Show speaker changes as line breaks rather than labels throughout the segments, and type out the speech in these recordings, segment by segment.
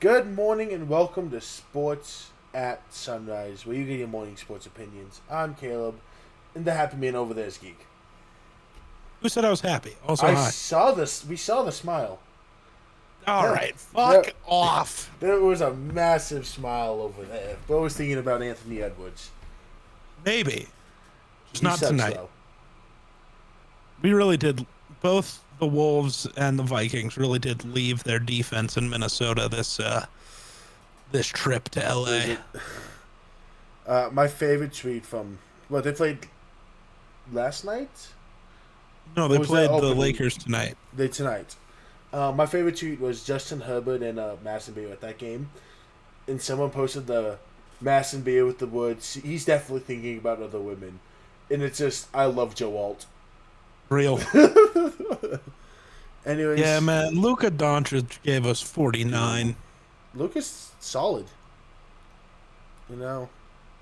Good morning and welcome to Sports at Sunrise, where you get your morning sports opinions. I'm Caleb, and the happy man over there is Geek.
Who said I was happy? Also,
I
hi.
saw this. We saw the smile.
All right, fuck off.
There was a massive smile over there. But I was thinking about Anthony Edwards.
Maybe. Just
He
not
sucks,
tonight.
though.
We really did. Both the Wolves and the Vikings really did leave their defense in Minnesota this trip to LA.
My favorite tweet from they played last night.
No, they
Was
played
that
the
opening?
Lakers tonight.
Tonight. My favorite tweet was Justin Herbert and Masson Beer at that game, and someone posted the Masson Beer with the words, "He's definitely thinking about other women," and it's just, I love Joe Alt.
Real.
Anyways,
Yeah, man. Luka Doncic gave us 49.
Luka's solid. You know,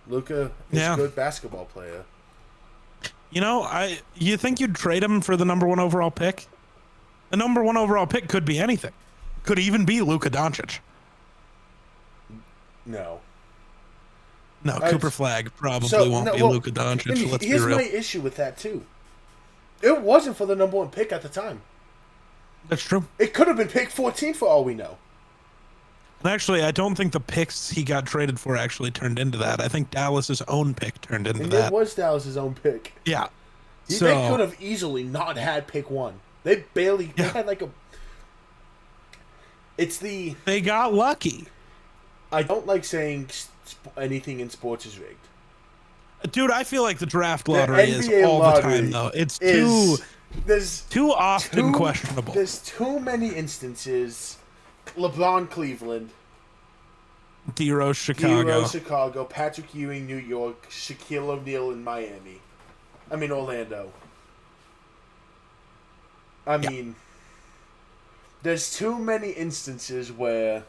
Luka is
Yeah.
a good basketball player.
You know, you think you'd trade him for the number one overall pick? The number one overall pick could be anything. Could even be Luka Doncic.
No.
No,
I-
Cooper Flag probably won't be Luka Doncic. Let's be
Here's
real.
my issue with that too. It wasn't for the number one pick at the time.
That's true.
It could have been pick 14 for all we know.
And actually, I don't think the picks he got traded for actually turned into that. I think Dallas's own pick turned into
And
that.
it was Dallas' own pick.
Yeah.
They
So
could have easily not had pick one. They barely they
Yeah.
had like a. It's the
they got lucky.
I don't like saying anything in sports is rigged.
Dude, I feel like the draft lottery is
NBA
all the
lottery
time, though. It's
There's
too often
too-
questionable.
There's too many instances. LeBron, Cleveland.
D-Rose, Chicago.
Hero, Chicago. Patrick Ewing, New York. Shaquille O'Neal in Miami. I mean, Orlando. I mean, there's too many instances where...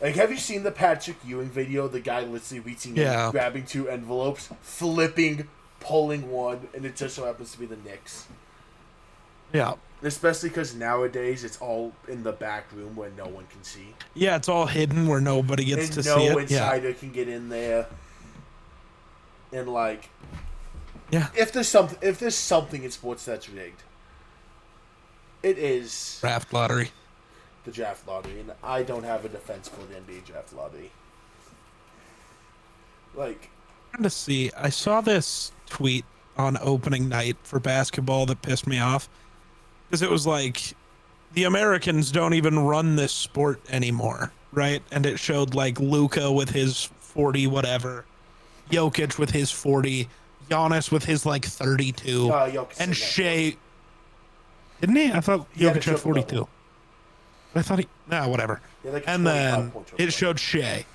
Like, have you seen the Patrick Ewing video? The guy literally reaching in, grabbing two envelopes, flipping, pulling one, and it just so happens to be the Knicks.
Yeah.
Especially because nowadays it's all in the back room where no one can see.
Yeah, it's all hidden where nobody gets
And
to see it.
no insider can get in there. And like, if there's something in sports that's rigged, it is
Draft lottery.
the draft lottery, and I don't have a defense for the NBA draft lottery. Like,
Trying to see. I saw this tweet on opening night for basketball that pissed me off because it was like the Americans don't even run this sport anymore, right? And it showed like Luka with his 40 whatever, Jokic with his 40, Giannis with his like 32,
Jokic
and
said that.
Shea. Didn't he? I thought
He had a
Jokic had 42.
triple-double.
I thought whatever.
Yeah, like a
And then
25-point
it
triple-double.
showed Shea.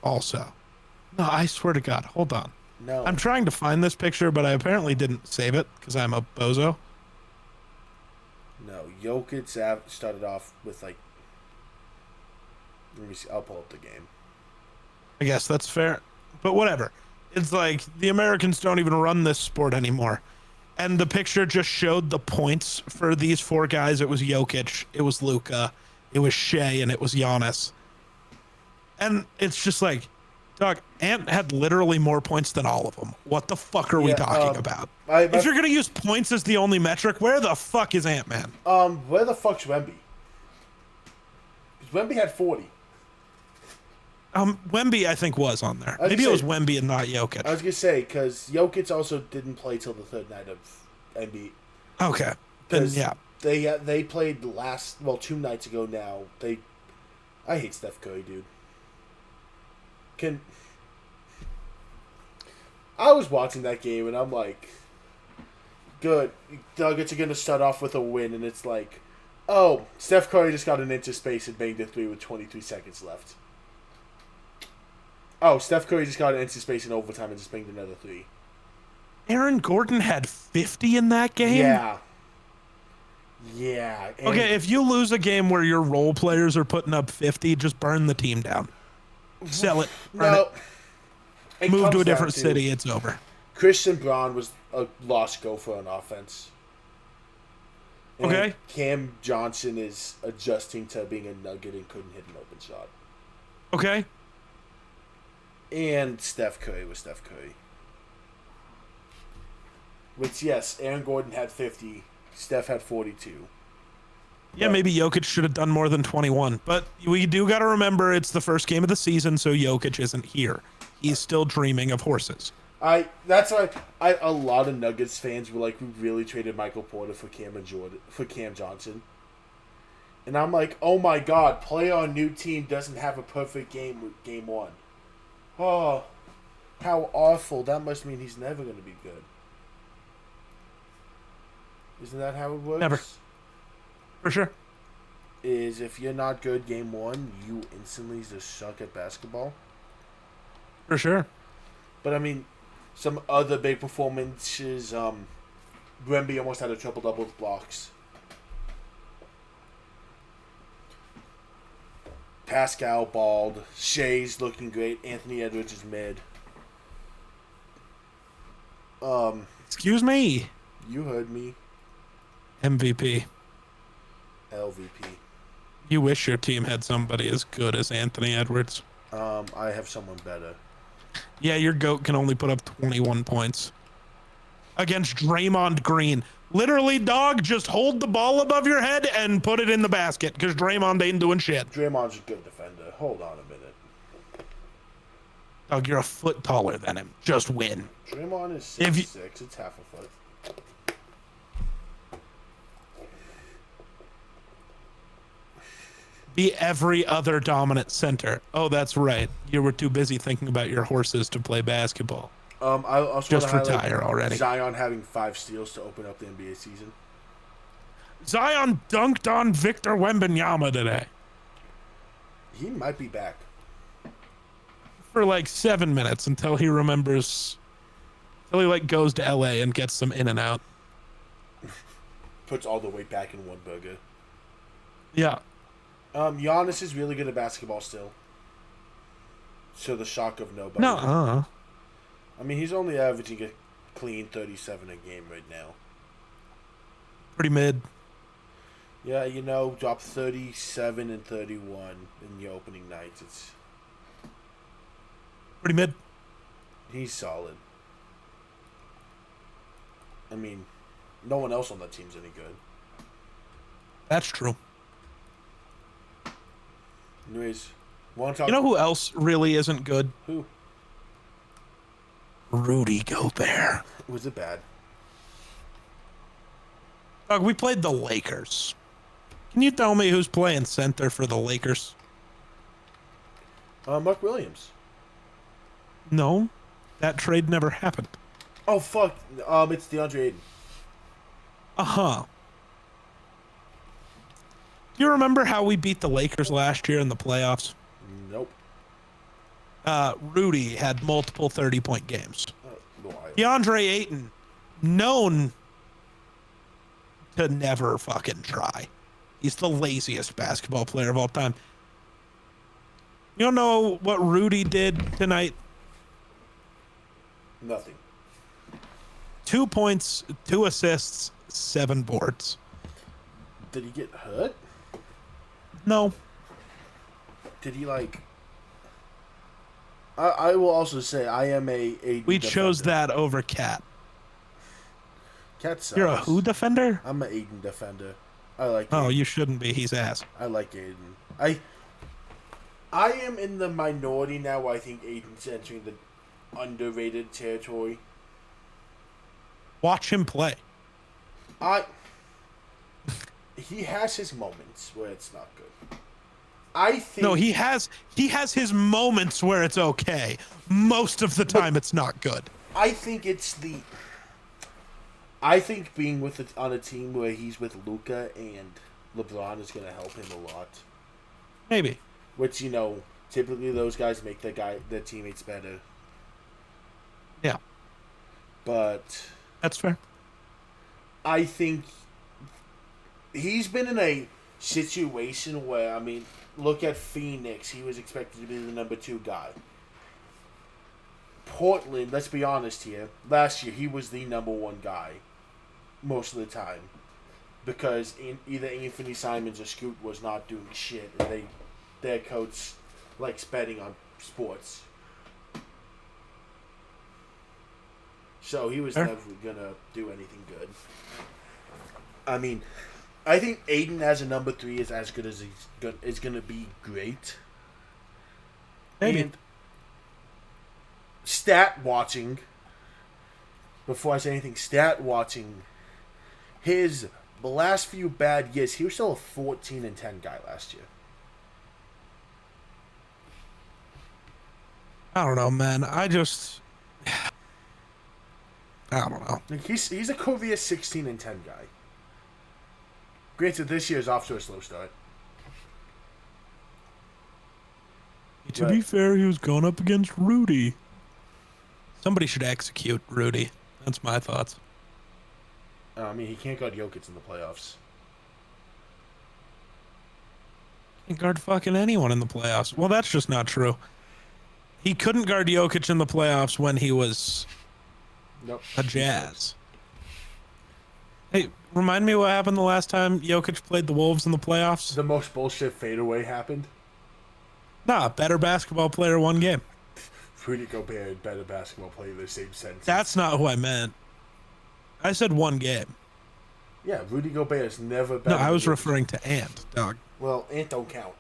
Also. No, I swear to God. Hold on.
No.
I'm trying to find this picture, but I apparently didn't save it because I'm a bozo.
No, Jokic started off with like. Let me see. I'll pull up the game.
I guess that's fair. But whatever. It's like the Americans don't even run this sport anymore. And the picture just showed the points for these four guys. It was Jokic, it was Luka, it was Shea, and it was Giannis. And it's just like, dog, Ant had literally more points than all of them. What the fuck are we talking about? If you're going to use points as the only metric, where the fuck is Ant-Man?
Where the fuck's Wemby? Because Wemby had 40.
Wemby, I think, was on there.
was
Maybe it
gonna
was
say-
Wemby and not Jokic.
I was gonna say because Jokic also didn't play till the third night of NBA.
Okay. Then,
'Cause
yeah.
They played 2 nights ago now. I hate Steph Curry, dude. I was watching that game and I'm like, good. Nuggets are gonna start off with a win, and it's like, oh, Steph Curry just got an inch of space and banged a three with 23 seconds left. Oh, Steph Curry just got an inch of space in overtime and just banged another three.
Aaron Gordon had 50 in that game?
Yeah. Yeah. And
Okay, if you lose a game where your role players are putting up 50, just burn the team down. Sell it. Burn
no.
it. Move to a different city. It's over.
Christian Braun was a lost go for on offense. And
Okay.
Cam Johnson is adjusting to being a Nugget and couldn't hit an open shot.
Okay.
And Steph Curry was Steph Curry. Which, yes, Aaron Gordon had 50. Steph had 42.
Yeah, maybe Jokic should have done more than 21. But we do got to remember it's the first game of the season, so Jokic isn't here. He's still dreaming of horses.
That's why a lot of Nuggets fans were like, we really traded Michael Porter for Cam Johnson. And I'm like, oh my god, play on new team doesn't have a perfect game one. Oh, how awful. That must mean he's never going to be good. Isn't that how it works?
Never. For sure.
Is if you're not good game one, you instantly just suck at basketball.
For sure.
But I mean, some other big performances, Wemby almost had a triple-double with blocks. Pascal balled. Shea's looking great. Anthony Edwards is mid.
Excuse me.
You heard me.
MVP.
LVP.
You wish your team had somebody as good as Anthony Edwards.
I have someone better.
Yeah, your GOAT can only put up 21 points. Against Draymond Green. Literally, dog, just hold the ball above your head and put it in the basket, because Draymond ain't doing shit.
Draymond's a good defender. Hold on a minute.
Dog, you're a foot taller than him. Just win.
Draymond is 6'6". It's half a foot.
Be every other dominant center. Oh, that's right. You were too busy thinking about your horses to play basketball.
I also
just
want to
retire already.
Zion having 5 steals to open up the NBA season.
Zion dunked on Victor Wembanyama today.
He might be back.
For like 7 minutes until he remembers. Until he like goes to LA and gets some in and out.
Puts all the weight back in one burger.
Yeah.
Giannis is really good at basketball still. So the shock of nobody.
No.
I mean, he's only averaging a clean 37 a game right now.
Pretty mid.
Yeah, drop 37 and 31 in the opening nights. It's
pretty mid.
He's solid. I mean, no one else on that team's any good.
That's true.
Anyways, want to talk?
You know who else really isn't good?
Who?
Rudy Gobert.
Was it bad?
Dog, we played the Lakers. Can you tell me who's playing center for the Lakers?
Mark Williams.
No, that trade never happened.
Oh fuck! It's DeAndre Ayton.
Uh-huh. Do you remember how we beat the Lakers last year in the playoffs?
Nope.
Rudy had multiple 30-point games.
No,
DeAndre Ayton, known to never fucking try. He's the laziest basketball player of all time. You don't know what Rudy did tonight?
Nothing.
2 points, 2 assists, 7 boards.
Did he get hurt?
No.
Did he I will also say I am a
We
defender.
chose that over Cat.
Cat sucks.
You're a who defender?
I'm an Aiden defender. I like
Oh,
Aiden.
you shouldn't be. He's ass.
I like Aiden. I am in the minority now where I think Aiden's entering the underrated territory.
Watch him play.
He has his moments where it's not good. I think
No, he has his moments where it's okay. Most of the time it's not good.
I think being on a team where he's with Luka and LeBron is going to help him a lot.
Maybe.
Which, typically those guys make their teammates better.
Yeah.
But
That's fair.
I think he's been in a situation where, look at Phoenix. He was expected to be the number 2 guy. Portland, let's be honest here. Last year, he was the number 1 guy most of the time. because either Anthony Simons or Scoot was not doing shit, and their coach likes betting on sports. So he was never gonna do anything good. I mean, I think Aiden as a number 3 is as good as is gonna be great.
Maybe.
And stat watching. Before I say anything, stat watching. His last few bad years, he was still a 14-10 guy last year.
I don't know, man. I don't know.
Like he's a career 16-10 guy. Granted, this year's off to a slow start.
To be fair, he was going up against Rudy. Somebody should execute Rudy. That's my thoughts.
I mean, he can't guard Jokic in the playoffs.
Can't guard fucking anyone in the playoffs. Well, that's just not true. He couldn't guard Jokic in the playoffs when he was a Jazz. Hey, remind me what happened the last time Jokic played the Wolves in the playoffs?
The most bullshit fadeaway happened?
Nah, better basketball player one game.
Rudy Gobert and better basketball player in the same sentence.
That's not who I meant. I said one game.
Yeah, Rudy Gobert is never better.
No, I was referring to Ant, dog.
Well, Ant don't count.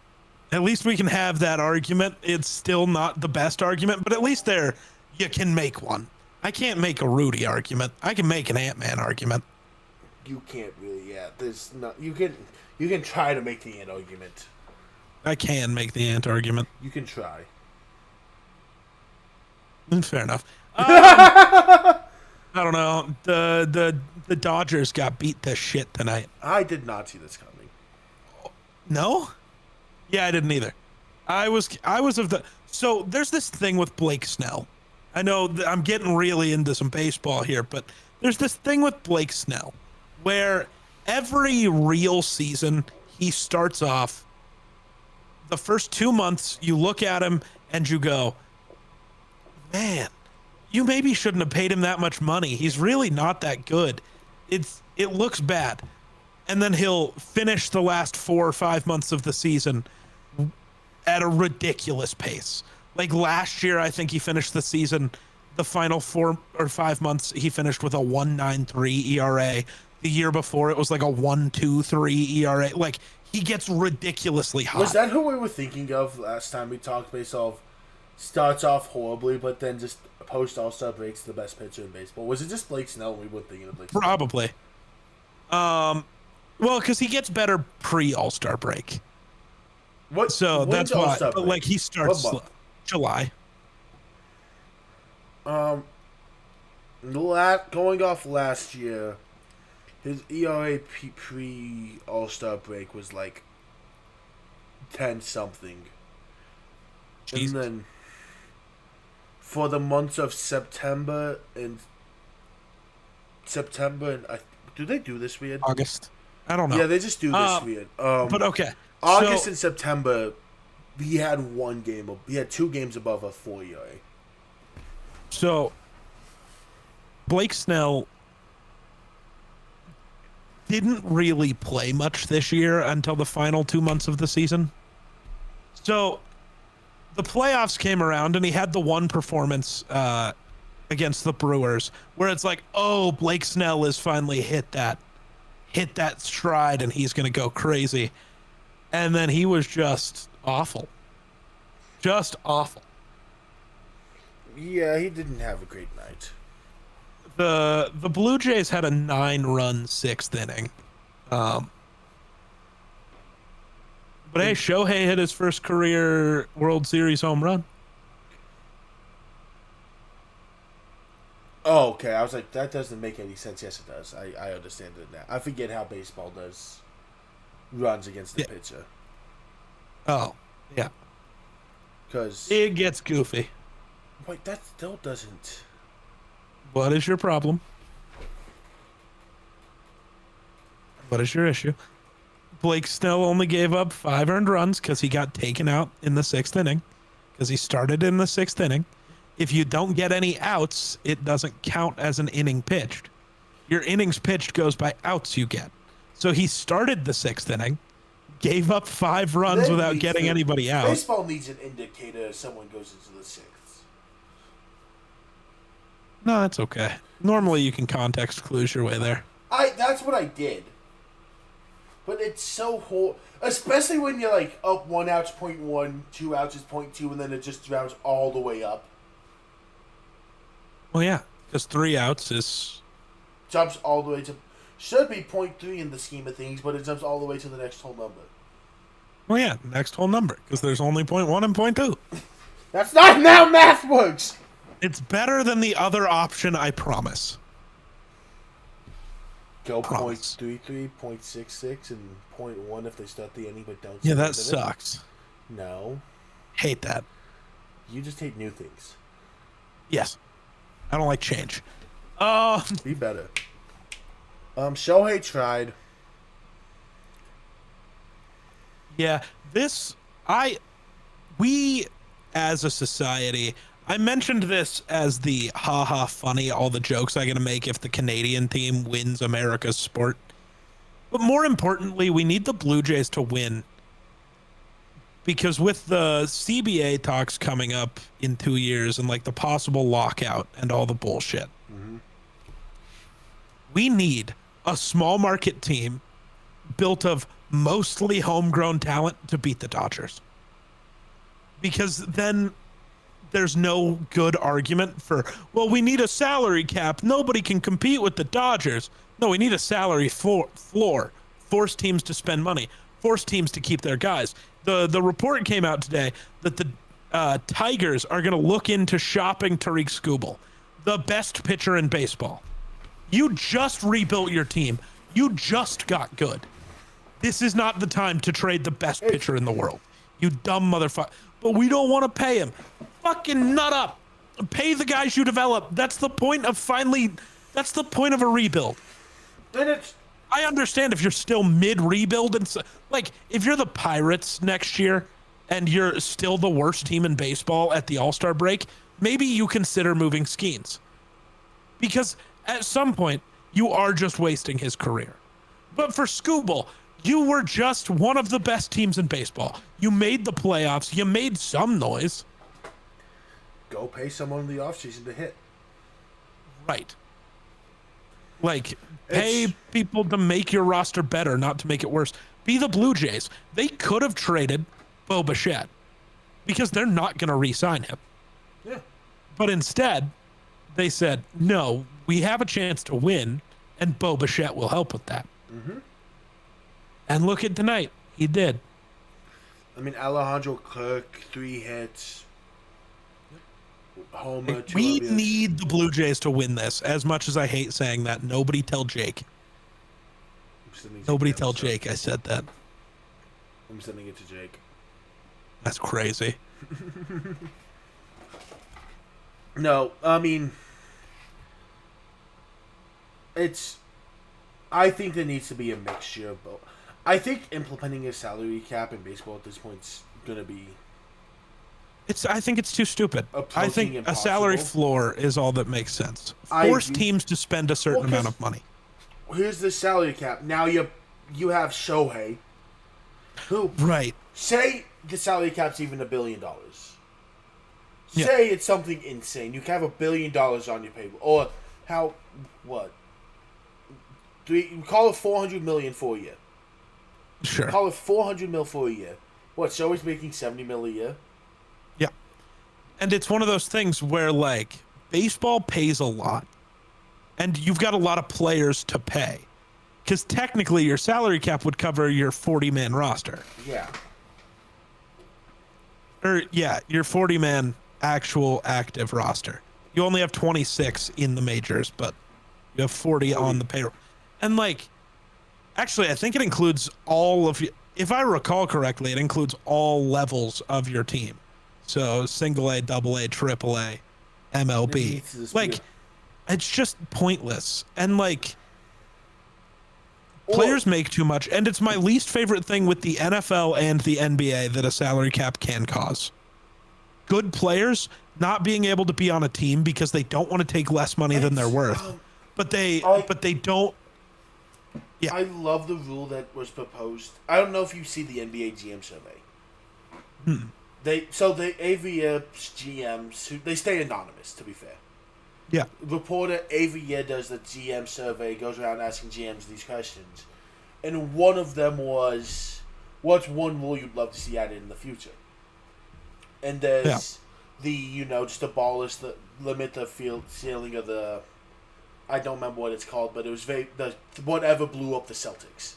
At least we can have that argument. It's still not the best argument, but at least there you can make one. I can't make a Rudy argument. I can make an Ant-Man argument.
You can't really, yeah. There's not. You can try to make the Ant argument.
I can make the Ant argument.
You can try.
Fair enough. I don't know. The Dodgers got beat to shit tonight.
I did not see this coming.
No? Yeah, I didn't either. I was of the. So there's this thing with Blake Snell. I know I'm getting really into some baseball here, but there's this thing with Blake Snell where every real season he starts off the first 2 months, you look at him and you go, man, you maybe shouldn't have paid him that much money. He's really not that good. It looks bad. And then he'll finish the last 4 or 5 months of the season at a ridiculous pace. Like last year, I think he finished the season, the final 4 or 5 months, he finished with a 1.93 ERA. The year before, it was like a 1.23 ERA. Like, he gets ridiculously hot.
Was that who we were thinking of last time we talked? Based off, starts off horribly, but then just post All-Star breaks the best pitcher in baseball. Was it just Blake Snell? We weren't thinking of Blake Snell.
Probably. Well, because he gets better pre-All-Star break. So that's why. But like he starts slow. July.
Going off last year, his ERA pre All-Star break was like 10-something. And then for the months of September and do they do this weird?
August. I don't know.
Yeah, they just do this weird.
But okay.
August and September, he had 2 games above a 4 ERA.
So Blake Snell didn't really play much this year until the final 2 months of the season. So the playoffs came around and he had the one performance against the Brewers where it's like, oh, Blake Snell has finally hit that stride and he's going to go crazy. And then he was just awful. Just awful.
Yeah, he didn't have a great night.
The Blue Jays had a 9-run 6th inning. But hey, Shohei hit his first career World Series home run.
Oh, okay. I was like, that doesn't make any sense. Yes, it does. I understand it now. I forget how baseball does runs against the pitcher.
Oh, yeah.
Because
it gets goofy.
Wait, that still doesn't.
What is your problem? What is your issue? Blake Snell only gave up 5 earned runs because he got taken out in the 6th inning. Because he started in the 6th inning. If you don't get any outs, it doesn't count as an inning pitched. Your innings pitched goes by outs you get. So he started the 6th inning, gave up 5 runs without getting anybody out.
Baseball needs an indicator if someone goes into the 6th.
No, that's okay. Normally you can context clues your way there.
That's what I did. But it's so hard, especially when you're like up 1 out's 0.1, 2 outs is 0.2, and then it just rounds all the way up.
Well, yeah, because 3 outs is
jumps all the way to should be 0.3 in the scheme of things, but it jumps all the way to the next whole number.
Well, yeah, next whole number because there's only 0.1 and 0.2.
That's not how math works.
It's better than the other option, I promise.
Go 0.33, 0.66, and 0.1 if they start the inning but don't.
Yeah, that sucks.
No.
Hate that.
You just hate new things.
Yes. I don't like change.
Be better. Shohei tried.
Yeah, we as a society, I mentioned this as the haha funny, all the jokes I'm going to make if the Canadian team wins America's sport. But more importantly, we need the Blue Jays to win. Because with the CBA talks coming up in 2 years and like the possible lockout and all the bullshit, we need a small market team built of mostly homegrown talent to beat the Dodgers. Because then there's no good argument for, well, we need a salary cap. Nobody can compete with the Dodgers. No, we need a salary floor. Force teams to spend money. Force teams to keep their guys. The report came out today that the Tigers are going to look into shopping Tariq Skubal, the best pitcher in baseball. You just rebuilt your team. You just got good. This is not the time to trade the best pitcher in the world. You dumb motherfucker. But we don't want to pay him. Fucking nut up. Pay the guys you develop. That's the point of that's the point of a rebuild. I understand if you're still mid-rebuild and like if you're the Pirates next year and you're still the worst team in baseball at the All-Star break, maybe you consider moving Skeens. Because at some point, you are just wasting his career. But for Skubal, you were just one of the best teams in baseball. You made the playoffs. You made some noise.
Go pay someone in the offseason to hit.
Right. Like, pay people to make your roster better, not to make it worse. Be the Blue Jays. They could have traded Bo Bichette because they're not going to re-sign him.
Yeah.
But instead, they said, no, we have a chance to win, and Bo Bichette will help with that.
Mm-hmm.
And look at tonight. He did.
I mean, Alejandro Kirk, 3 hits. Homer,
we need the Blue Jays to win this. As much as I hate saying that, nobody tell Jake. Nobody tell Jake I said that.
I'm sending it to Jake.
That's crazy.
No, I mean, I think there needs to be a mixture of both. I think implementing a salary cap in baseball at this point is going to be...
I think it's too stupid. I think
impossible.
A salary floor is all that makes sense. Force teams to spend a certain amount of money.
Here's the salary cap. Now you have Shohei, who say the salary cap's even $1 billion. Say it's something insane. You can have $1 billion on your payroll, or call it $400 million for a year.
Sure.
Call it $400 million for a year. What? Shohei's making $70 million a year.
Yeah. And it's one of those things where, like, baseball pays a lot, and you've got a lot of players to pay. Because technically, your salary cap would cover your 40-man roster.
Yeah.
Your 40-man actual active roster. You only have 26 in the majors, but you have 40 on the payroll. And, like, actually, I think it includes all of you. If I recall correctly, it includes all levels of your team. So single A, double A, triple A, MLB. Like, it's just pointless. And, like, players make too much. And it's my least favorite thing with the NFL and the NBA that a salary cap can cause. Good players not being able to be on a team because they don't want to take less money than they're worth. But they don't. Yeah.
I love the rule that was proposed. I don't know if you see the NBA GM survey. The every year GMs they stay anonymous. To be fair,
Yeah.
reporter every year does the GM survey, goes around asking GMs these questions, and one of them was, "What's one rule you'd love to see added in the future?" And there's just abolish the limit the field ceiling of the. I don't remember what it's called, but it was whatever blew up the Celtics.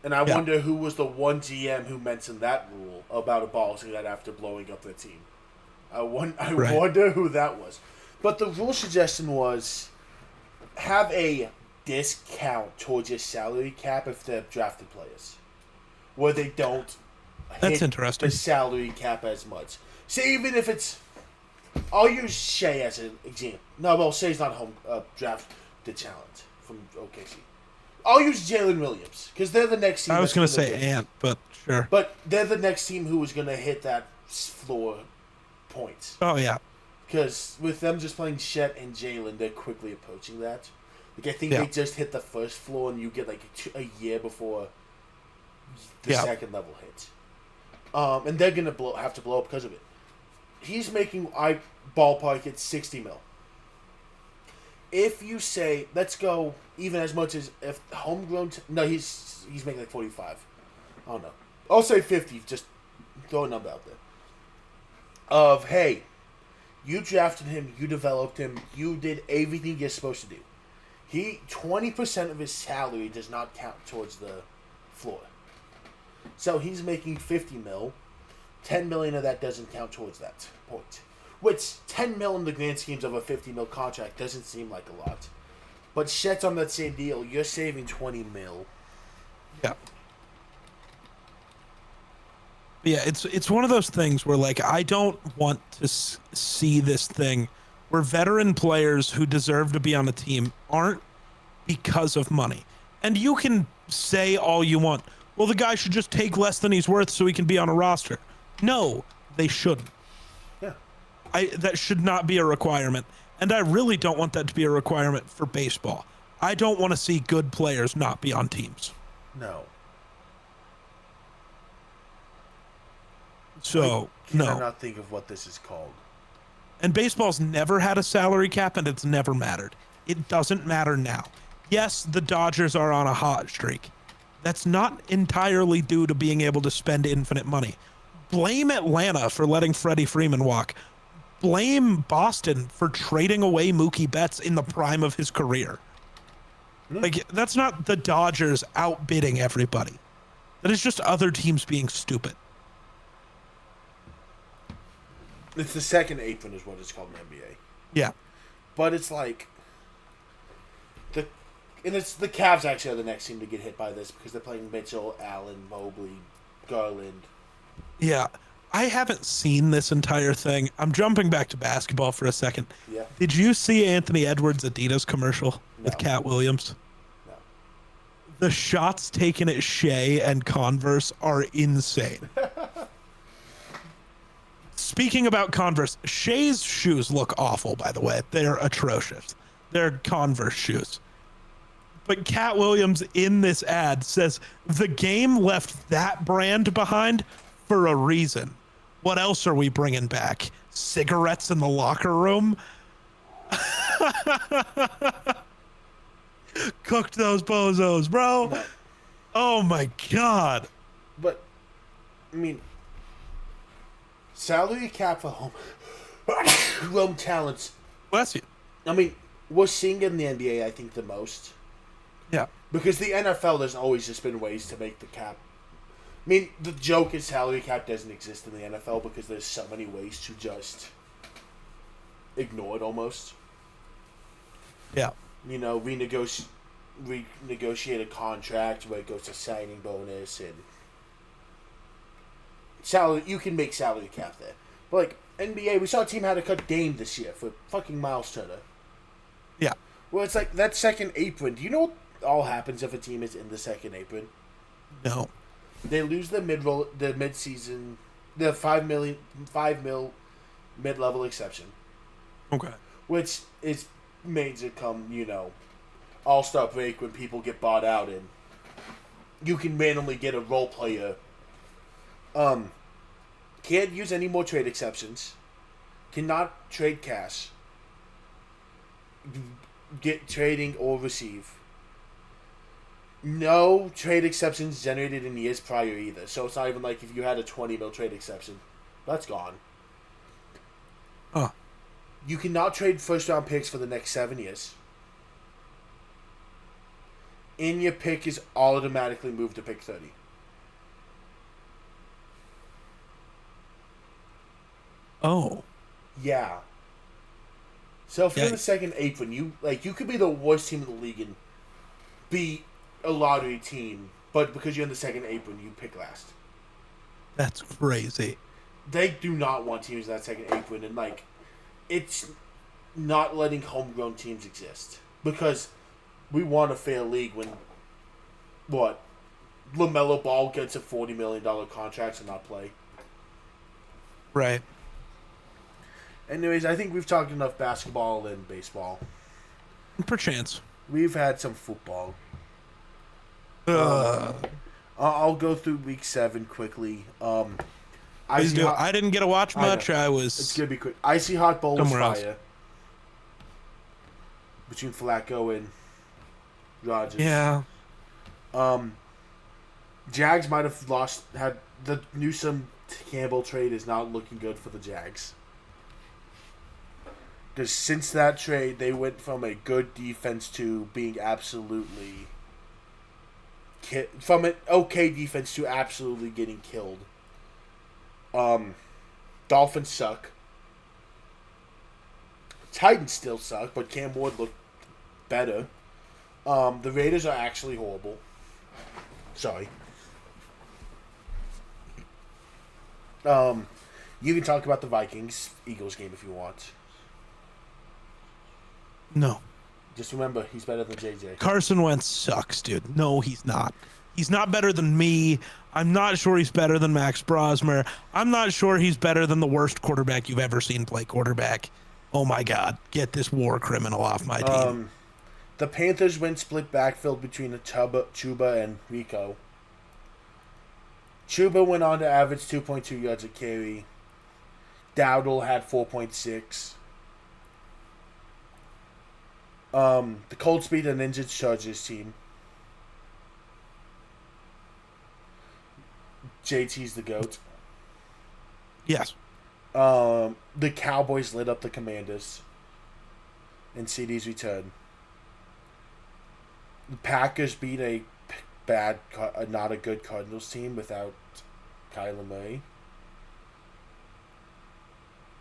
And I wonder who was the one GM who mentioned that rule about abolishing that after blowing up their team. I wonder who that was. But the rule suggestion was have a discount towards your salary cap if they're drafted players, where they don't hit
interesting.
the salary cap as much. So even if it's, I'll use Shea as an example. No, well, Shea's not home draft the talent from OKC. I'll use Jalen Williams because they're the next team.
I was going to say Ant, but sure.
But they're the next team who is going to hit that floor points.
Oh, yeah.
Because with them just playing Chet and Jalen, they're quickly approaching that. Like I think they just hit the first floor, and you get like a year before the second level hits. And they're going to have to blow up because of it. He's making, I ballpark it, 60 mil. If you say, let's go even as much as if homegrown... no, he's making like 45. I don't know. I'll say 50. Just throw a number out there. Of, hey, you drafted him, you developed him, you did everything you're supposed to do. 20% of his salary does not count towards the floor. So he's making 50 mil. 10 million of that doesn't count towards that point. Which, 10 mil in the grand schemes of a 50 mil contract doesn't seem like a lot. But Chet's on that same deal. You're saving 20 mil.
Yeah. Yeah, it's one of those things where, like, I don't want to see this thing where veteran players who deserve to be on a team aren't because of money. And you can say all you want. Well, the guy should just take less than he's worth so he can be on a roster. No, they shouldn't.
Yeah.
That should not be a requirement. And I really don't want that to be a requirement for baseball. I don't want to see good players not be on teams.
No.
So,
I cannot think of what this is called.
And baseball's never had a salary cap, and it's never mattered. It doesn't matter now. Yes, the Dodgers are on a hot streak. That's not entirely due to being able to spend infinite money. Blame Atlanta for letting Freddie Freeman walk. Blame Boston for trading away Mookie Betts in the prime of his career. Like, that's not the Dodgers outbidding everybody. That is just other teams being stupid.
It's the second apron is what it's called in the NBA.
Yeah.
But it's like... it's the Cavs actually are the next team to get hit by this because they're playing Mitchell, Allen, Mobley, Garland.
Yeah. I haven't seen this entire thing. I'm jumping back to basketball for a second.
Yeah.
Did you see Anthony Edwards' Adidas commercial with Cat Williams?
No.
The shots taken at Shea and Converse are insane. Speaking about Converse, Shea's shoes look awful, by the way. They're atrocious. They're Converse shoes. But Cat Williams in this ad says, the game left that brand behind for a reason. What else are we bringing back? Cigarettes in the locker room? Cooked those bozos, bro. No. Oh, my God.
But, I mean... salary cap for home talents.
Bless you.
I mean, we're seeing it in the NBA, I think, the most.
Yeah.
Because the NFL, there's always just been ways to make the cap. I mean, the joke is salary cap doesn't exist in the NFL because there's so many ways to just ignore it almost.
Yeah.
You know, renegotiate a contract where it goes to signing bonus and... salary, you can make salary cap there. But like NBA, we saw a team had to cut Dame this year for fucking Miles Turner.
Yeah.
Well, it's like that second apron. Do you know what all happens if a team is in the second apron?
No.
They lose the mid-season, the $5 mil mid-level exception.
Okay.
Which is made to come, All-Star break when people get bought out and you can randomly get a role player. Can't use any more trade exceptions. Cannot trade cash. Get trading or receive. No trade exceptions generated in years prior either. So it's not even like if you had a 20 mil trade exception. That's gone. You cannot trade first round picks for the next 7 years. And your pick is automatically moved to pick 30.
Oh.
Yeah. So if you're in the second apron, you could be the worst team in the league and be a lottery team, but because you're in the second apron, you pick last.
That's crazy.
They do not want teams in that second apron, and it's not letting homegrown teams exist because we want a fair league when LaMelo Ball gets a $40 million contract and not play.
Right.
Anyways, I think we've talked enough basketball and baseball.
Perchance.
We've had some football. I'll go through week 7 quickly.
I didn't get to watch much.
It's gonna be quick. Icy Hot Bowl was fire.
Else.
Between Flacco and Rodgers.
Yeah.
Jags might have lost. Had the Newsom Campbell trade is not looking good for the Jags. Because since that trade, they went from a good defense to being absolutely... From an okay defense to absolutely getting killed. Dolphins suck. Titans still suck, but Cam Ward looked better. The Raiders are actually horrible. Sorry. You can talk about the Vikings-Eagles game if you want.
No.
Just remember, he's better than JJ.
Carson Wentz sucks, dude. No, he's not. He's not better than me. I'm not sure he's better than Max Brosmer. I'm not sure he's better than the worst quarterback you've ever seen play quarterback. Oh, my God. Get this war criminal off my team.
The Panthers went split backfield between Chuba and Rico. Chuba went on to average 2.2 yards a carry. Dowdle had 4.6. The Colts beat an injured Chargers team. JT's the GOAT.
Yes.
The Cowboys lit up the Commanders in CD's return. The Packers beat a not a good Cardinals team without Kyler Murray.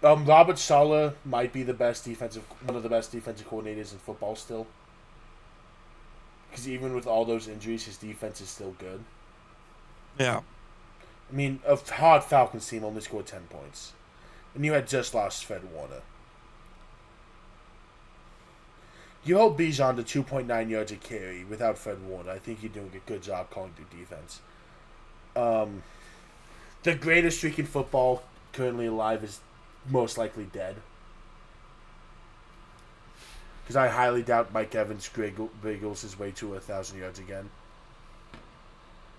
Robert Saleh might be one of the best defensive coordinators in football still. Because even with all those injuries, his defense is still good.
Yeah.
I mean, a hard Falcons team only scored 10 points. And you had just lost Fred Warner. You hold Bijan to 2.9 yards a carry without Fred Warner. I think you're doing a good job calling through defense. The greatest streak in football currently alive is most likely dead. Because I highly doubt Mike Evans wriggles his way to 1,000 yards again.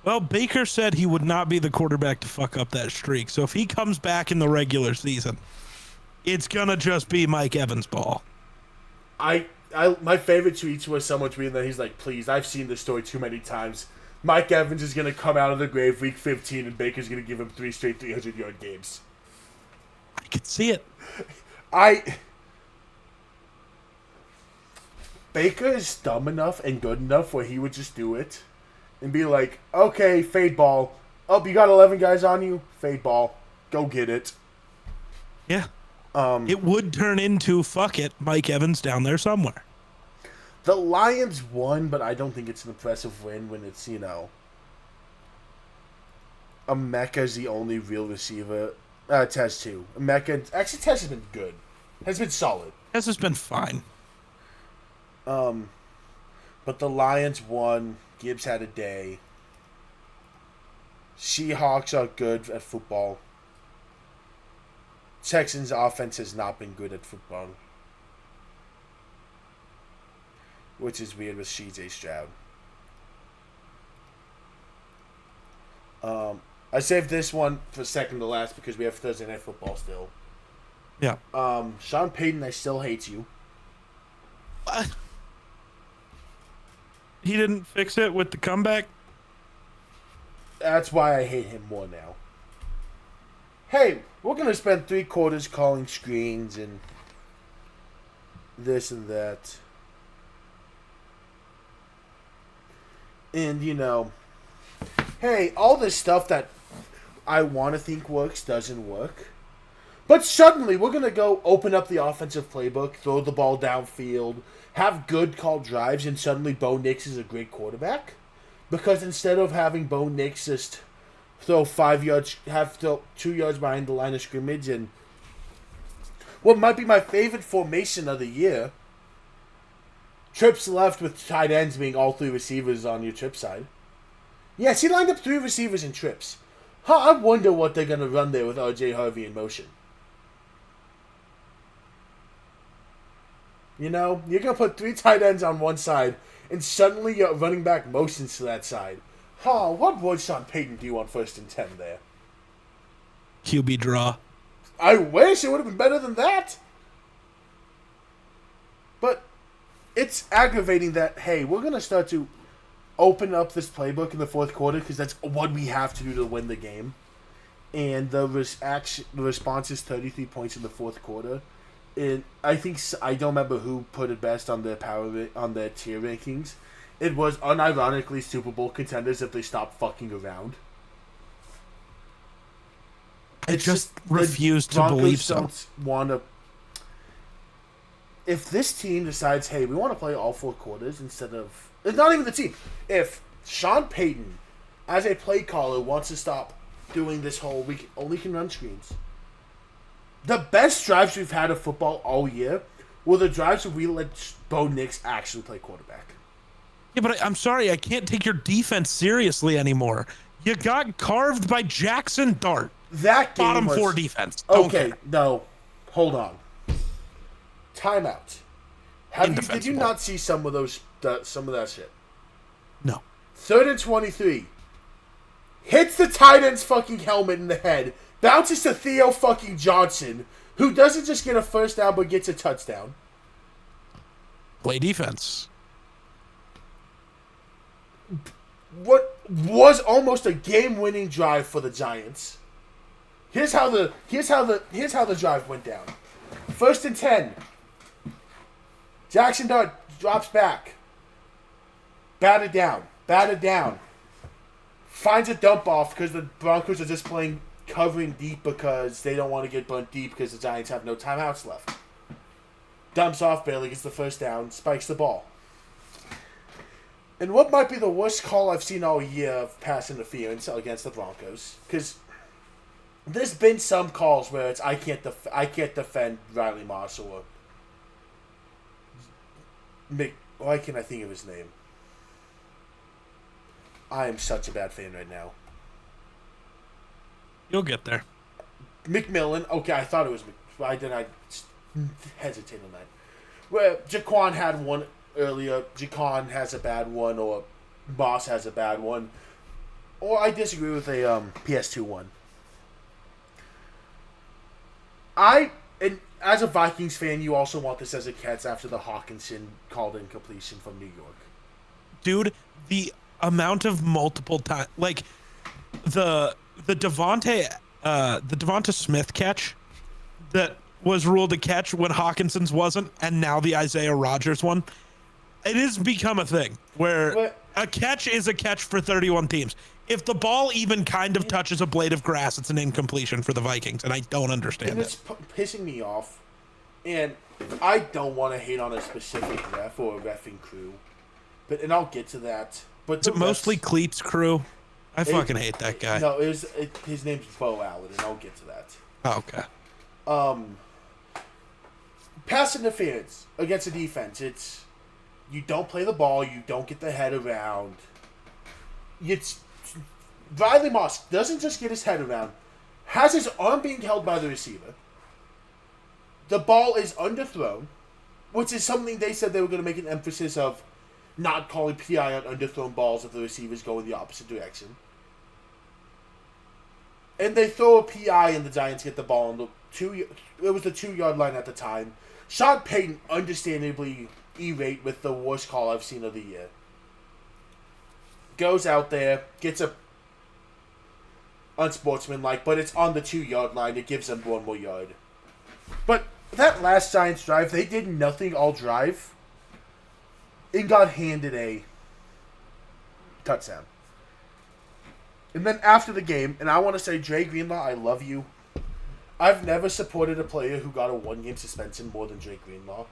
Well, Baker said he would not be the quarterback to fuck up that streak. So if he comes back in the regular season, it's going to just be Mike Evans' ball.
My favorite tweets was someone tweeting that he's like, please, I've seen this story too many times. Mike Evans is going to come out of the grave week 15 and Baker's going to give him 3 straight 300-yard games.
I could see it.
Baker is dumb enough and good enough where he would just do it and be like, okay, fade ball. Oh, you got 11 guys on you? Fade ball. Go get it.
Yeah. It would turn into, fuck it, Mike Evans down there somewhere.
The Lions won, but I don't think it's an impressive win when it's, Emeka's the only real receiver. Tez too. Tez has been good. Has been solid.
Tez has been fine.
But the Lions won. Gibbs had a day. Seahawks are good at football. Texans' offense has not been good at football. which is weird with CJ Stroud. I saved this one for second to last because we have Thursday Night Football still.
Yeah.
Sean Payton, I still hate you.
He didn't fix it with the comeback?
That's why I hate him more now. Hey, we're going to spend 3 quarters calling screens and this and that. And, hey, all this stuff that I want to think works doesn't work. But suddenly, we're going to go open up the offensive playbook, throw the ball downfield, have good called drives, and suddenly Bo Nix is a great quarterback? Because instead of having Bo Nix just throw 5 yards, have to 2 yards behind the line of scrimmage, and what might be my favorite formation of the year, trips left with tight ends being all 3 receivers on your trip side. Yes, he lined up 3 receivers and trips. I wonder what they're going to run there with RJ Harvey in motion. You're going to put 3 tight ends on one side, and suddenly your running back motions to that side. What would Sean Payton do on 1st and 10 there?
QB draw.
I wish it would have been better than that. But it's aggravating that, hey, we're going to start to open up this playbook in the 4th quarter because that's what we have to do to win the game. And the response is 33 points in the 4th quarter. And I don't remember who put it best on their tier rankings. It was unironically Super Bowl contenders if they stopped fucking around.
I just refuse to believe so.
Don't want to. If this team decides, hey, we want to play all 4 quarters instead of, it's not even the team. If Sean Payton, as a play caller, wants to stop doing this whole we only can run screens. The best drives we've had of football all year were the drives where we let Bo Nix actually play quarterback.
Yeah, but I'm sorry, I can't take your defense seriously anymore. You got carved by Jackson Dart.
That game
bottom
was,
4 defense.
Okay, no, hold on. Timeout. Did you not see some of that shit?
No.
3rd and 23. Hits the tight end's fucking helmet in the head. Bounces to Theo fucking Johnson, who doesn't just get a 1st down but gets a touchdown.
Play defense.
What was almost a game-winning drive for the Giants. Here's how the drive went down. 1st and 10. Jackson Dart drops back. Batted down. Finds a dump off because the Broncos are just playing covering deep because they don't want to get bunt deep because the Giants have no timeouts left. Dumps off, barely gets the 1st down, spikes the ball. And what might be the worst call I've seen all year of pass interference against the Broncos, because there's been some calls where it's I can't defend Riley Moss or why can't I think of his name? I am such a bad fan right now.
You'll get there.
McMillan. Okay, I thought it was. Why did I hesitate on that? Where Jaquan had one earlier. Jaquan has a bad one, or Moss has a bad one, or I disagree with a PS2 one. And as a Vikings fan, you also want this as a catch after the Hawkinson called incompletion from New York.
Dude, the amount of multiple time, like the Devonta Smith catch that was ruled a catch when Hawkinson's wasn't, and now the Isaiah Rodgers one. It has become a thing where a catch is a catch for 31 teams. If the ball even kind of touches a blade of grass, it's an incompletion for the Vikings, and I don't understand it.
It's pissing me off, and I don't want to hate on a specific ref or a reffing crew, and I'll get to that. But
is it mostly Cleats crew? I fucking hate that guy.
No, his name's Bo Allen, and I'll get to that.
Oh, okay.
Pass interference against a defense. It's you don't play the ball, you don't get the head around. Riley Moss doesn't just get his head around, has his arm being held by the receiver. The ball is underthrown. which is something they said they were going to make an emphasis of not calling PI on underthrown balls if the receivers go in the opposite direction. And they throw a PI and the Giants get the ball on the it was the 2-yard line at the time. Sean Payton understandably irate with the worst call I've seen of the year. Goes out there, gets a unsportsmanlike, but it's on the 2-yard line. It gives them 1 more yard. But that last Giants drive, they did nothing all drive and got handed a touchdown. And then after the game, and I want to say, Dre Greenlaw, I love you. I've never supported a player who got a 1-game suspension more than Dre Greenlaw.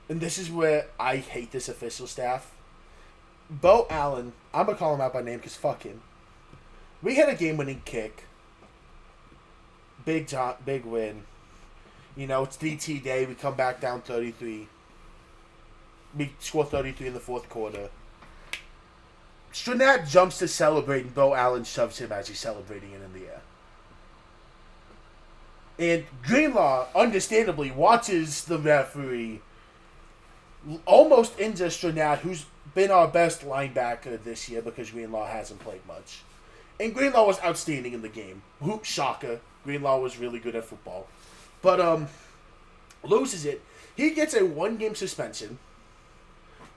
And this is where I hate this official staff. Bo Allen, I'm going to call him out by name because fuck him. We had a game-winning kick. Big win. You know, it's DT day. We come back down 33. We score 33 in the fourth quarter. Stranat jumps to celebrate, and Bo Allen shoves him as he's celebrating it in the air. And Greenlaw, understandably, watches the referee almost injure Stranat, who's been our best linebacker this year because Greenlaw hasn't played much. And Greenlaw was outstanding in the game. Hoop shocker. Greenlaw was really good at football. But, loses it. He gets a 1-game suspension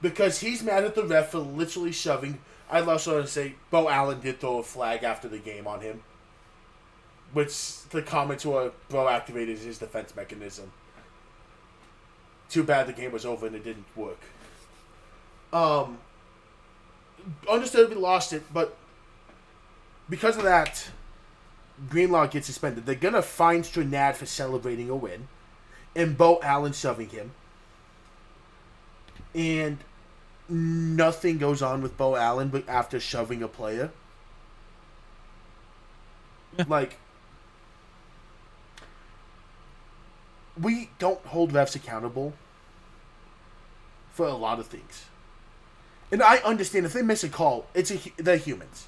because he's mad at the ref for literally shoving. I'd also want to say Bo Allen did throw a flag after the game on him, which the comments were Bo activated his defense mechanism. Too bad the game was over and it didn't work. Understandably lost it, but because of that, Greenlaw gets suspended. They're going to fine Stranad for celebrating a win, and Bo Allen shoving him. And nothing goes on with Bo Allen but after shoving a player. Yeah. Like, we don't hold refs accountable for a lot of things. And I understand if they miss a call, they're humans.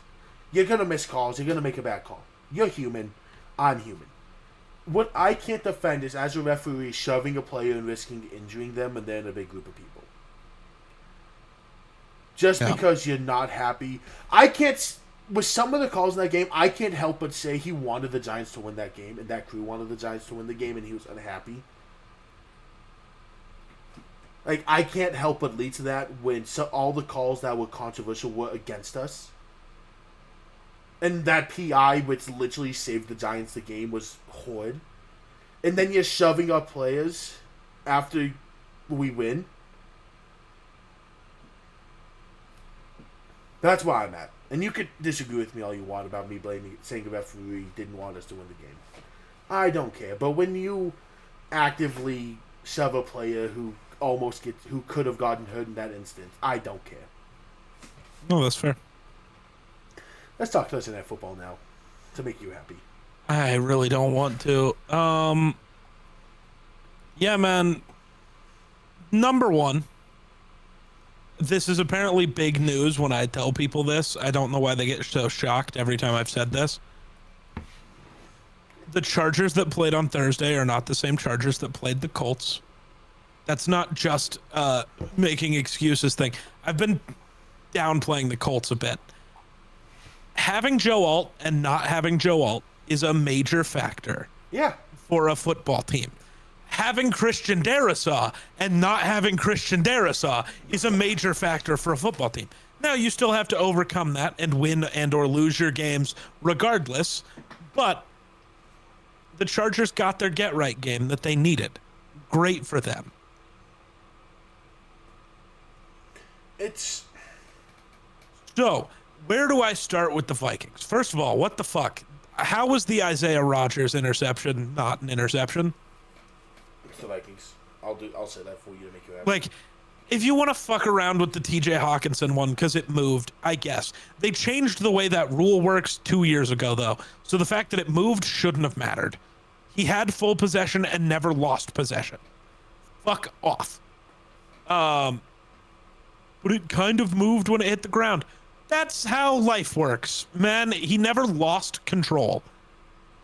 You're going to miss calls. You're going to make a bad call. You're human. I'm human. What I can't defend is, as a referee, shoving a player and risking injuring them, and they're in a big group of people. Just because you're not happy. I can't... With some of the calls in that game, I can't help but say he wanted the Giants to win that game, and that crew wanted the Giants to win the game, and he was unhappy. Like, I can't help but lead to that when all the calls that were controversial were against us. And that PI, which literally saved the Giants the game, was horrid. And then you're shoving our players after we win. That's where I'm at. And you could disagree with me all you want about me saying the referee didn't want us to win the game. I don't care. But when you actively shove a player who could have gotten hurt in that instance, I don't care.
No, that's fair.
Let's talk Thursday Night Football now to make you happy.
I really don't want to. Yeah, man. Number one, this is apparently big news when I tell people this. I don't know why they get so shocked every time I've said this. The Chargers that played on Thursday are not the same Chargers that played the Colts. That's not just making excuses thing. I've been downplaying the Colts a bit. Having Joe Alt and not having Joe Alt is a major factor.
Yeah.
For a football team. Having Christian Darrisaw and not having Christian Darrisaw is a major factor for a football team. Now, you still have to overcome that and win and or lose your games regardless, but the Chargers got their get-right game that they needed. Great for them. So, where do I start with the Vikings? First of all, what the fuck? How was the Isaiah Rodgers interception not an interception?
It's the Vikings. I'll say that for you to make you happy.
Like, if you want to fuck around with the TJ Hawkinson one because it moved, I guess. They changed the way that rule works 2 years ago, though. So the fact that it moved shouldn't have mattered. He had full possession and never lost possession. Fuck off. But it kind of moved when it hit the ground. That's how life works, man. He never lost control.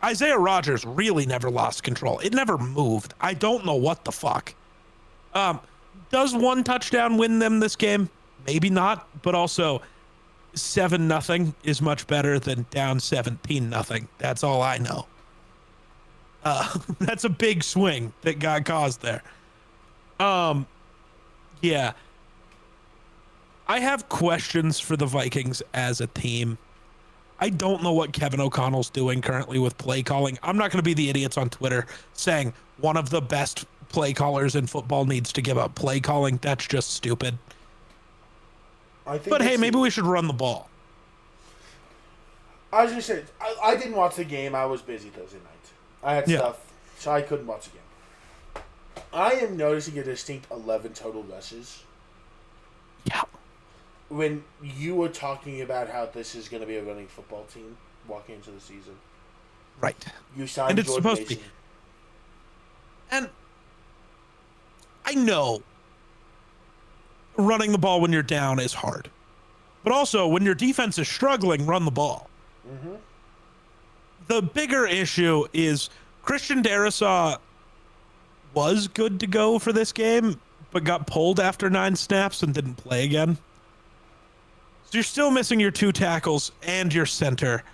Isaiah Rodgers really never lost control. It never moved. I don't know what the fuck. Does one touchdown win them this game? Maybe not, but also 7-0 is much better than down 17-0. That's all I know. That's a big swing that got caused there. Yeah. I have questions for the Vikings as a team. I don't know what Kevin O'Connell's doing currently with play calling. I'm not going to be the idiots on Twitter saying one of the best play callers in football needs to give up play calling. That's just stupid. But hey, maybe we should run the ball.
I was going to say, I didn't watch the game. I was busy Thursday night. I had stuff, so I couldn't watch the game. I am noticing a distinct 11 total rushes.
Yeah.
When you were talking about how this is going to be a running football team walking into the season.
Right.
You signed
it's
Jordan
supposed
Mason.
to be. And I know running the ball when you're down is hard. But also, when your defense is struggling, run the ball.
Mm-hmm.
The bigger issue is Christian Darrisaw was good to go for this game, but got pulled after 9 snaps and didn't play again. So you're still missing your 2 tackles and your center.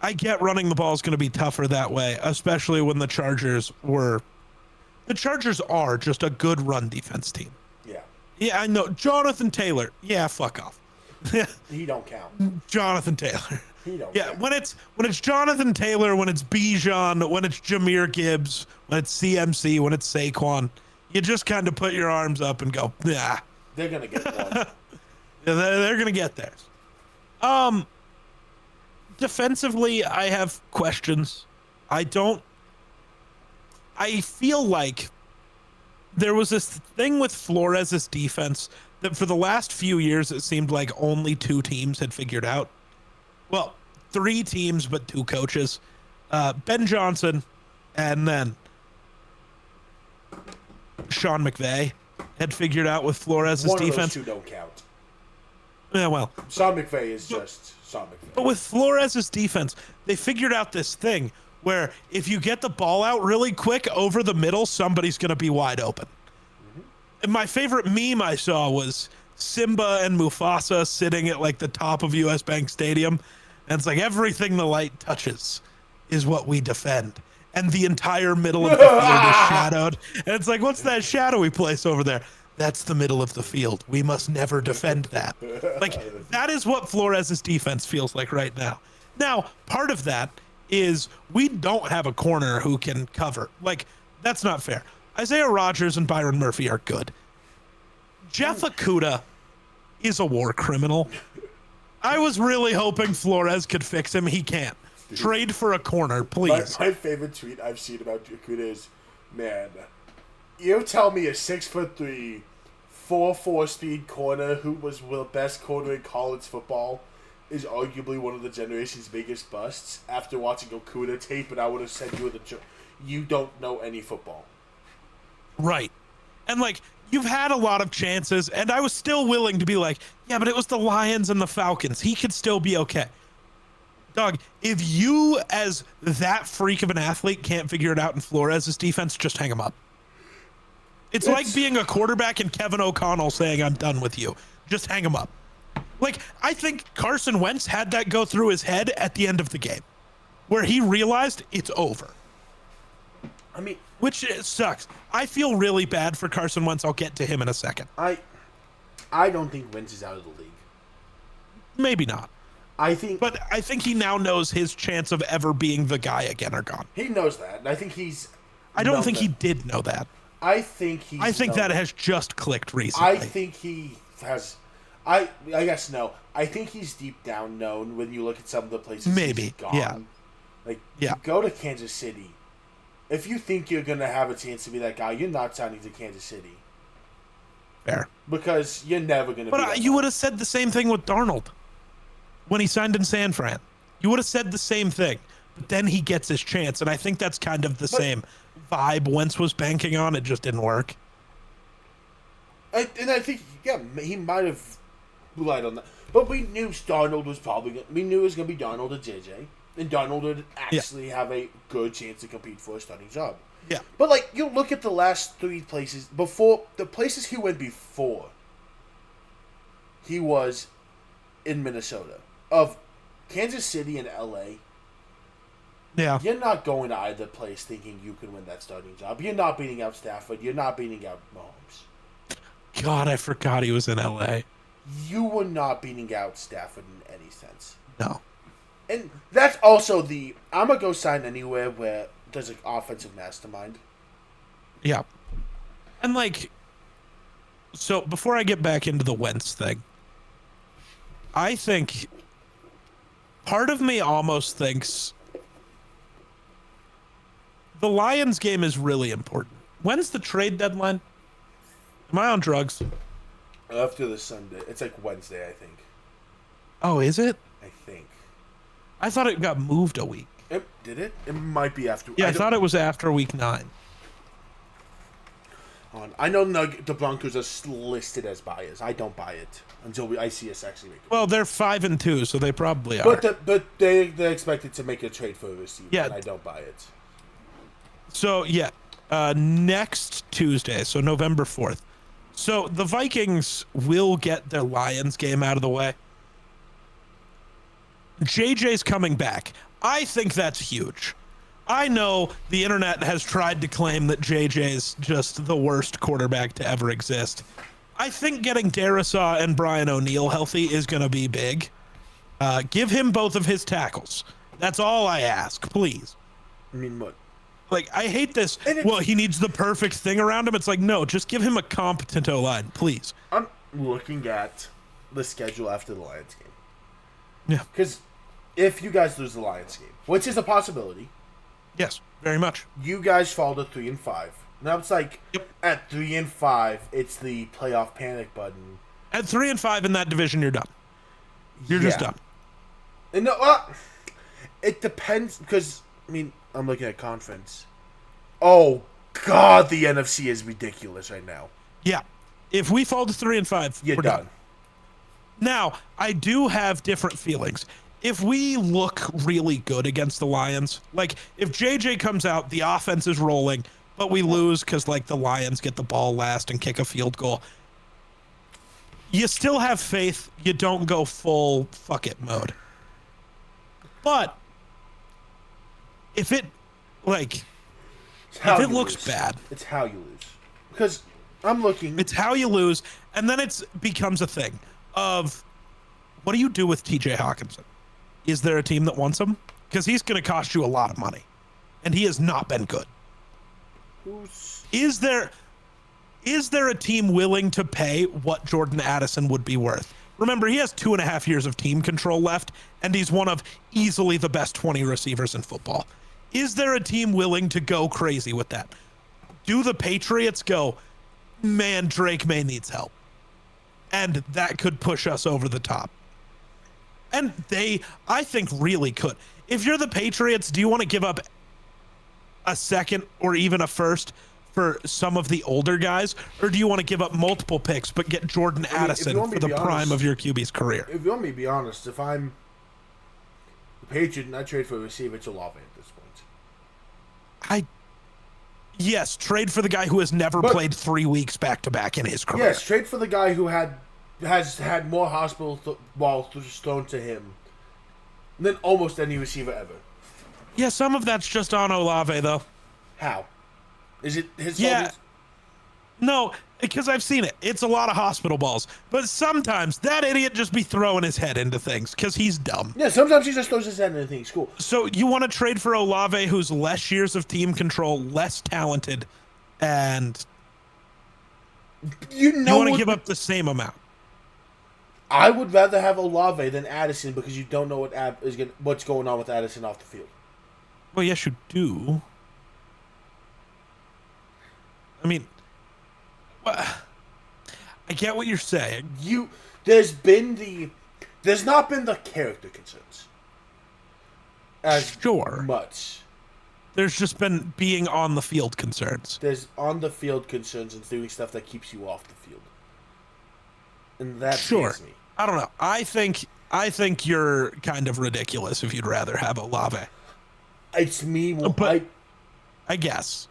I get running the ball is going to be tougher that way, especially when the Chargers are just a good run defense team.
Yeah.
Yeah, I know. Jonathan Taylor. Yeah, fuck off.
He don't count.
Jonathan Taylor.
He don't
Yeah,
count.
when it's Jonathan Taylor, when it's Bijan, when it's Jahmyr Gibbs, when it's CMC, when it's Saquon, you just kind of put your arms up and go, nah.
They're going to get one.
They're going to get theirs. Defensively, I have questions. I feel like there was this thing with Flores' defense that for the last few years, it seemed like only 2 teams had figured out. Well, 3 teams, but 2 coaches. Ben Johnson and then Sean McVay had figured out with Flores' defense.
One of those 2 don't count.
Yeah, well.
Sean McVay is just Sean McVay.
But with Flores' defense, they figured out this thing where if you get the ball out really quick over the middle, somebody's going to be wide open. Mm-hmm. And my favorite meme I saw was Simba and Mufasa sitting at like the top of US Bank Stadium. And it's like everything the light touches is what we defend. And the entire middle of the field is shadowed. And it's like, what's that shadowy place over there? That's the middle of the field. We must never defend that. Like, that is what Flores' defense feels like right now. Now, part of that is we don't have a corner who can cover. Like, that's not fair. Isaiah Rodgers and Byron Murphy are good. Jeff Okudah is a war criminal. I was really hoping Flores could fix him. He can't. Dude. Trade for a corner, please.
My favorite tweet I've seen about Okudah is, man, you tell me a 6'3", 4.4 speed corner who was the best corner in college football is arguably one of the generation's biggest busts. After watching Okudah tape, and I would have said you don't know any football.
Right. And like, you've had a lot of chances, and I was still willing to be like, yeah, but it was the Lions and the Falcons. He could still be okay. Dog, if you, as that freak of an athlete, can't figure it out in Flores' defense, just hang him up. It's like being a quarterback and Kevin O'Connell saying, I'm done with you. Just hang him up. Like, I think Carson Wentz had that go through his head at the end of the game, where he realized it's over.
I mean,
which sucks. I feel really bad for Carson Wentz. I'll get to him in a second.
I don't think Wentz is out of the league.
Maybe not. But I think he now knows his chance of ever being the guy again are gone.
He knows that. And I think he's.
I don't think he did know that.
I think
that has just clicked recently.
I think he has. I guess no. I think he's deep down known when you look at some of the places he's gone.
Yeah.
Like, you go to Kansas City. If you think you're going to have a chance to be that guy, you're not signing to Kansas City.
Fair.
Because you're never going to be that
you
guy.
would have said the same thing with Darnold when he signed in San Fran. You would have said the same thing. But then he gets his chance, and I think that's kind of the same vibe Wentz was banking on. It just didn't work.
And I think, he might have relied on that. But we knew Darnold was we knew it was going to be Darnold and JJ. And Darnold would actually have a good chance to compete for a starting job.
Yeah.
But, like, you look at the last 3 places before, the places he went before, he was in Minnesota. Of Kansas City and LA, you're not going to either place thinking you can win that starting job. You're not beating out Stafford. You're not beating out Mahomes.
God, I forgot he was in LA.
You were not beating out Stafford in any sense.
No.
And that's also the, I'm going to go sign anywhere where there's an offensive mastermind.
Yeah. And, like, so before I get back into the Wentz thing, I think part of me almost thinks the Lions game is really important. When's the trade deadline? Am I on drugs?
After the Sunday. It's like Wednesday, I think.
Oh, is it?
I think.
I thought it got moved a week.
Did it? It might be after.
Yeah, I thought it was after week 9.
I know the Broncos are listed as buyers. I don't buy it until I see us actually make it.
Well, they're 5-2, so they probably are.
But they're expected to make a trade for a receiver, and I don't buy it.
So, yeah, next Tuesday, so November 4th. So the Vikings will get their Lions game out of the way. JJ's coming back. I think that's huge. I know the internet has tried to claim that JJ's just the worst quarterback to ever exist. I think getting Darisaw and Brian O'Neill healthy is going to be big. Give him both of his tackles. That's all I ask, please.
I mean, what?
Like, I hate this. Well, he needs the perfect thing around him. It's like, no, just give him a competent O-line, please.
I'm looking at the schedule after the Lions game.
Yeah.
Because if you guys lose the Lions game, which is a possibility.
Yes, very much.
You guys fall to 3-5. Now it's like, at 3-5, it's the playoff panic button.
At 3-5 in that division, you're done. You're just done.
And no, it depends, because, I mean, I'm looking at conference. Oh, God, the NFC is ridiculous right now.
Yeah. If we fall to 3-5, we're done. Now, I do have different feelings. If we look really good against the Lions, like if JJ comes out, the offense is rolling, but we lose because like the Lions get the ball last and kick a field goal, you still have faith. You don't go full fuck it mode. But if it looks bad,
it's how you lose. Because I'm looking.
It's how you lose, and then it becomes a thing of what do you do with TJ Hawkinson? Is there a team that wants him? Because he's going to cost you a lot of money, and he has not been good. Is there a team willing to pay what Jordan Addison would be worth? Remember, he has 2.5 years of team control left, and he's one of easily the best 20 receivers in football. Is there a team willing to go crazy with that? Do the Patriots go, man, Drake May needs help? And that could push us over the top. And they, I think, really could. If you're the Patriots, do you want to give up a second or even a first for some of the older guys? Or do you want to give up multiple picks but get Jordan Addison for the prime of your QB's career?
If you want me to be honest, if I'm the Patriots and I trade for a receiver, it's Olave at this point.
Yes, trade for the guy who has never played 3 weeks back-to-back in his career.
Yes, trade for the guy who has had more hospital balls thrown to him than almost any receiver ever.
Yeah, some of that's just on Olave, though.
How? Is it his fault?
Yeah. No, because I've seen it. It's a lot of hospital balls. But sometimes that idiot just be throwing his head into things because he's dumb.
Yeah, sometimes he just throws his head into things. Cool.
So you want to trade for Olave, who's less years of team control, less talented, and you want to give up the same amount.
I would rather have Olave than Addison because you don't know what's going on with Addison off the field.
Well, yes, you do. I mean, I get what you're saying.
There's not been the character concerns as much.
There's just been being on the field concerns.
There's on the field concerns and doing stuff that keeps you off the field, and that scares me.
I don't know. I think you're kind of ridiculous if you'd rather have Olave.
It's me,
but I guess.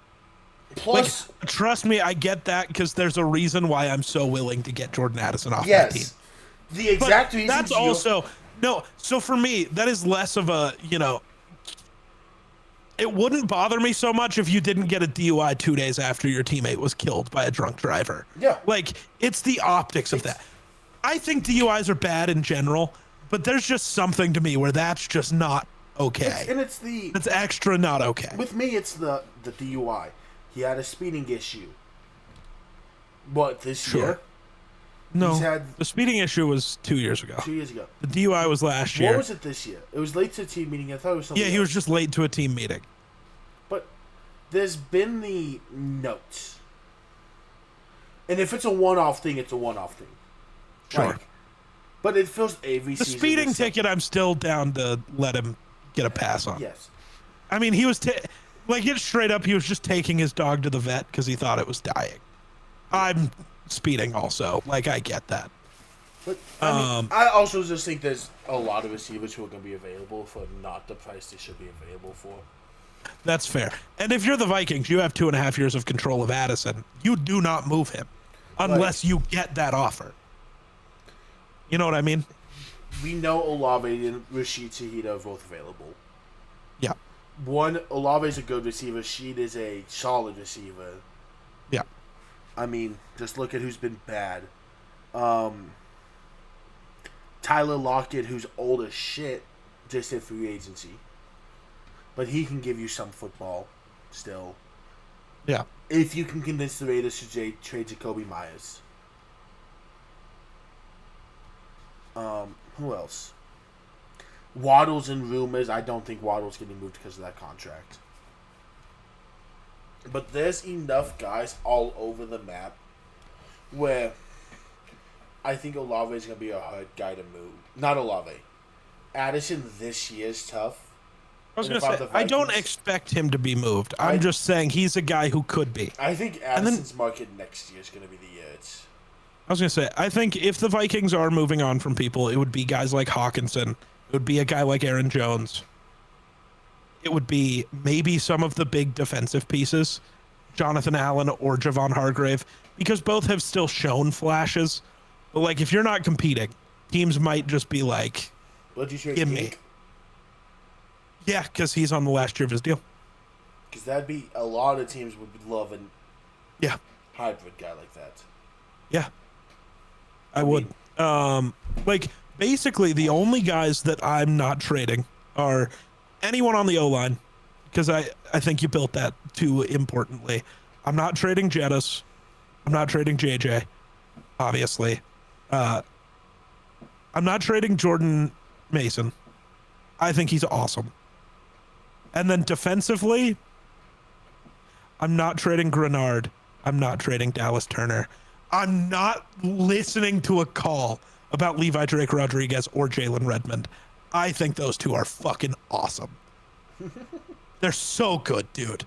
Plus,
like, trust me, I get that because there's a reason why I'm so willing to get Jordan Addison off my team.
The exact reason.
That's also no. So for me, that is less of a, it wouldn't bother me so much if you didn't get a DUI 2 days after your teammate was killed by a drunk driver.
Yeah.
Like, it's the optics of that. I think DUIs are bad in general, but there's just something to me where that's just not okay. It's extra not okay.
With me, it's the DUI. He had a speeding issue. What, this year?
No, the speeding issue was 2 years ago.
2 years ago.
The DUI was last year.
What was it this year? It was late to a team meeting. I thought it was something
he was just late to a team meeting.
But there's been the notes. And if it's a one-off thing, it's a one-off thing.
Sure.
But it feels every season.
The speeding ticket, I'm still down to let him get a pass on.
Yes.
I mean, he was, it's straight up, he was just taking his dog to the vet because he thought it was dying. I'm speeding also. Like, I get that.
But I also just think there's a lot of receivers who are going to be available for not the price they should be available for.
That's fair. And if you're the Vikings, you have 2.5 years of control of Addison. You do not move him unless you get that offer. You know what I mean?
We know Olave and Rashid Shaheed are both available.
Yeah.
Olave is a good receiver. Shaheed is a solid receiver.
Yeah.
I mean, just look at who's been bad. Tyler Lockett, who's old as shit, just hit free agency. But he can give you some football still.
Yeah.
If you can convince the Raiders to trade Jacoby Myers. Who else? Waddle's in rumors. I don't think Waddle's getting moved because of that contract. But there's enough guys all over the map where I think Olave is going to be a hard guy to move. Not Olave. Addison this year is tough.
I was going to say, I don't expect him to be moved. I'm just saying he's a guy who could be.
I think Addison's market next year is going to be the year.
I was going to say, I think if the Vikings are moving on from people, it would be guys like Hawkinson. It would be a guy like Aaron Jones. It would be maybe some of the big defensive pieces, Jonathan Allen or Javon Hargrave, because both have still shown flashes. But, like, if you're not competing, teams might just be like, give me. Yeah, because he's on the last year of his deal.
Because that'd be, a lot of teams would love a hybrid guy like that.
Yeah. I would. Basically, the only guys that I'm not trading are anyone on the O-line, because I think you built that too importantly. I'm not trading Jettis. I'm not trading JJ, obviously. I'm not trading Jordan Mason. I think he's awesome. And then defensively, I'm not trading Grenard. I'm not trading Dallas Turner. I'm not listening to a call about Levi Drake Rodriguez or Jalen Redmond. I think those two are fucking awesome. They're so good, dude.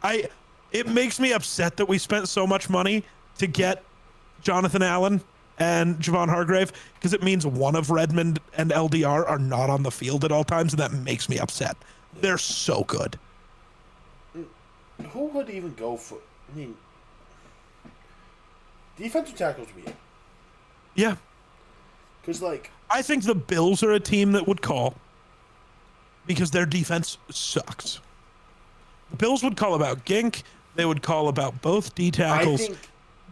It makes me upset that we spent so much money to get Jonathan Allen and Javon Hargrave, because it means one of Redmond and LDR are not on the field at all times, and that makes me upset. They're so good.
Who would even go for... I mean... defensive tackles weird.
Yeah.
Because, like...
I think the Bills are a team that would call because their defense sucks. The Bills would call about Gink. They would call about both D tackles.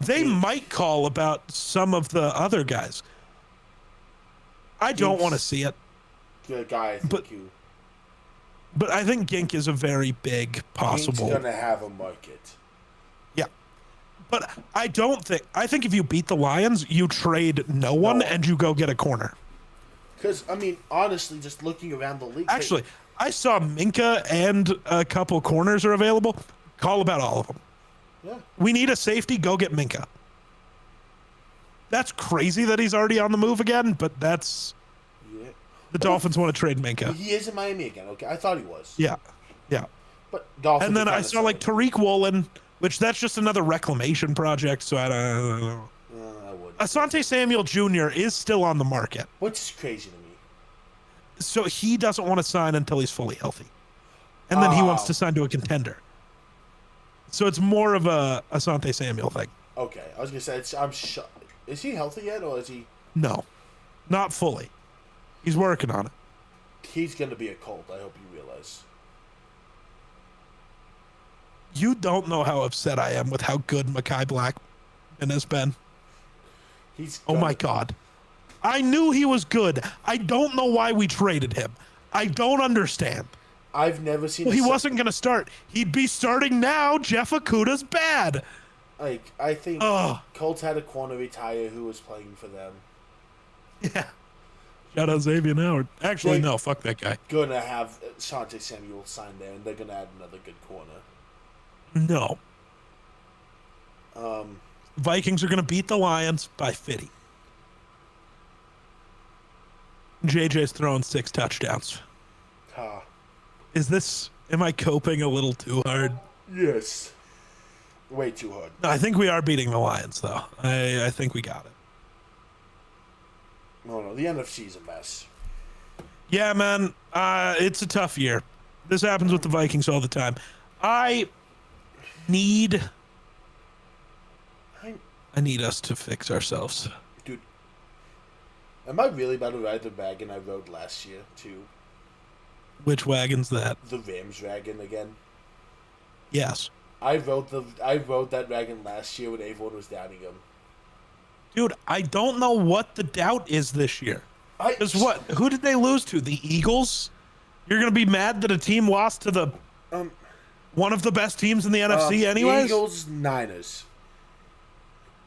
They might call about some of the other guys. I don't want to see it.
The guy,
but I think Gink is a very big possible.
Gink's going to have a market.
Yeah. But I think if you beat the Lions, you trade no one and you go get a corner.
Because, I mean, honestly, just looking around the league.
Actually, I saw Minka and a couple corners are available. Call about all of them.
Yeah.
We need a safety. Go get Minka. That's crazy that he's already on the move again, but that's... Yeah. The Dolphins want to trade Minka.
He is in Miami again, okay? I thought he was.
Yeah. Yeah.
But Dolphins...
And then I saw, like, Tariq Woolen, which that's just another reclamation project, so I don't know. I wouldn't. Asante Samuel Jr. is still on the market.
Which is crazy to me.
So he doesn't want to sign until he's fully healthy. And then he wants to sign to a contender. So it's more of a Asante Samuel thing.
Okay, I was gonna say I'm shocked. Is he healthy yet, or is he?
No, not fully. He's working on it.
He's gonna be a Colt. I hope you realize.
You don't know how upset I am with how good Mekhi Blackman has been. Oh my God. I knew he was good. I don't know why we traded him. I don't understand.
I've never seen.
Well, he wasn't going to start. He'd be starting now. Jeff Okudah's bad.
Like, I think Colts had a corner retire who was playing for them.
Yeah. Shout out Xavier Howard. Actually, no, fuck that guy.
Gonna have Asante Samuel signed there, and they're gonna add another good corner.
No. Vikings are going to beat the Lions by 50. JJ's throwing 6 touchdowns. Am I coping a little too hard?
Yes. Way too hard.
No, I think we are beating the Lions, though. I think we got it.
No, the NFC's a mess.
Yeah, man. It's a tough year. This happens with the Vikings all the time. I need us to fix ourselves.
Dude, am I really about to ride the wagon I rode last year, too?
Which wagon's that?
The Rams wagon again.
Yes.
I rode that wagon last year when everyone was doubting him.
Dude, I don't know what the doubt is this year. Because what? Who did they lose to? The Eagles? You're going to be mad that a team lost to the one of the best teams in the NFC anyways?
Eagles, Niners.